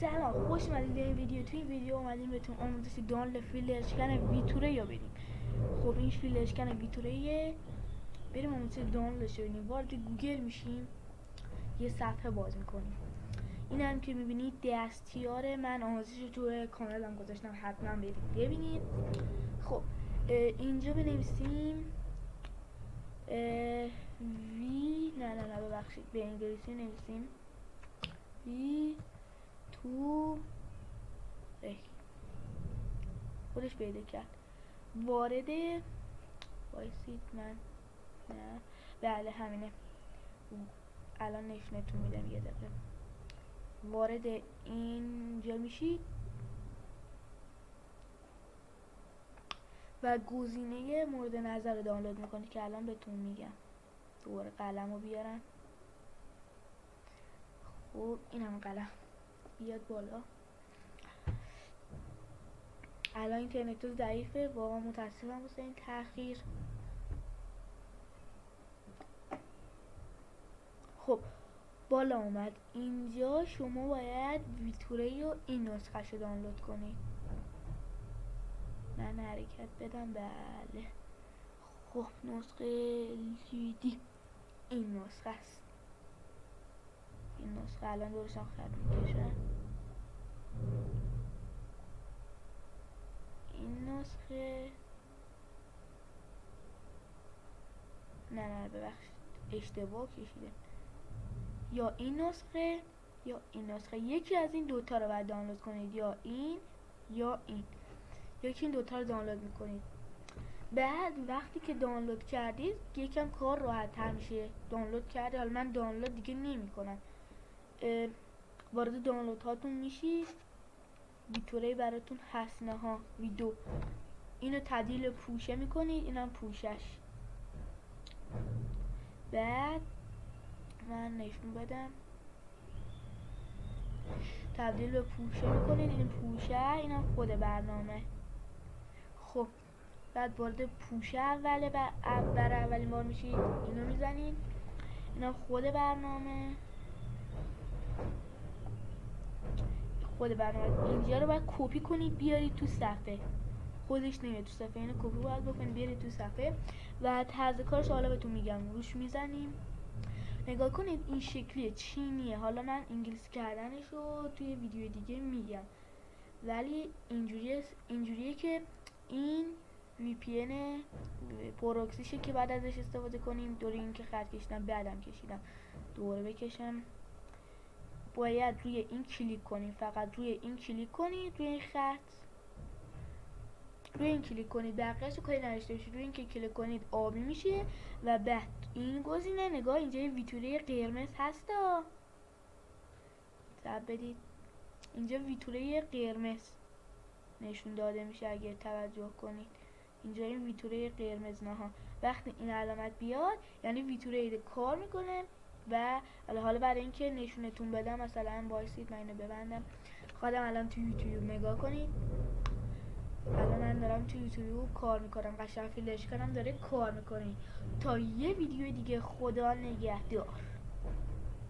سلام، خوش اومدید به این ویدیو. تو این ویدیو اومدیم بهتون آموزش دانلود فیلتر اشکن ویتوره یا بدیم. خب این فیلتر اشکن ویتوره، بریم آموزش دانلودش رو ببینیم. وارد گوگل میشیم، یه صفحه باز میکنیم. این هم که میبینید دستیار من آموزش رو توی کانالم گذاشتم، حتما برید ببینید. خب اینجا بنویسیم وی نه ببخشید، به انگلیسی نویسیم وی تو خودش پیدا کرد. وارد وایسید من نه بله همینه، الان نشونتون میدم یه دقیقه. وارد اینجا میشید و گزینه مورد نظر رو دانلود میکنید که الان بهتون میگم. دوباره قلم رو بیارم. خب این هم قلم بیاد بالا. الان اینترنت ضعیفه، واقعا متاسفم واسه این تاخیر. خب بالا اومد. اینجا شما باید ویتوره رو این نسخه رو دانلود کنید. من حرکت بدم، بله. خب نسخه لیدی این نسخه است. این نسخه الان درستم خط میکشن. این نسخه نه ببخشید اشتباه کشیده. یا این نسخه یا این نسخه، یکی از این دوتا رو باید دانلود کنید، یا این یا این. یکی این دوتا رو دانلود میکنید. بعد وقتی که دانلود کردید یکم کار راحت تر میشه. دانلود کردید، حالا من دانلود دیگه نمی کنم. وارد دانلود هاتون میشید، ویتوره براتون هست ها، ویدو. اینو تبدیل پوشه میکنید، اینم پوشش. بعد من نشون بدم، تبدیل به پوشه میکنید، این پوشه، اینم خود برنامه. خب بعد وارد پوشه اولین بار میشید، اینو میزنید، اینم خود برنامه. اینجا رو باید کپی کنید بیارید تو صفحه. خودش نمیاد تو صفحه، اینو کپی باید بکنید بیارید تو صفحه. و طرز کارش حالا بهتون میگم. روش میزنیم، نگاه کنید این شکلیه، چینیه. حالا من انگلیسی کردنش رو توی ویدیو دیگه میگم، ولی اینجوریه که این VPN پروکسیشه که بعد ازش استفاده کنیم. دوره این که خط کشیدم، بعدم کشیدم، دوباره بکشم. باید روی این کلیک کنید، فقط روی این کلیک کنید، روی این خط روی این کلیک کنید، بقیه‌اش رو کاری نداشته باشید. روی این که کلیک کنید آبی میشه. و بعد این گزینه، نگاه اینجا ویتوره قرمز هستا، تب بدید، اینجا ویتوره قرمز نشون داده میشه اگر توجه کنید. اینجا این ویتوره قرمز ها، وقتی این علامت بیاد یعنی ویتوره کار میکنه. و حالا برای اینکه نشونتون بدم، مثلا وایسید من اینو ببندم. خودم الان تو یوتیوب نگاه کنید، الان من دارم تو یوتیوب کار میکنم، قشنگ فیلتر اشکن داره کار میکنه. تا یه ویدیو دیگه، خدا نگهدار.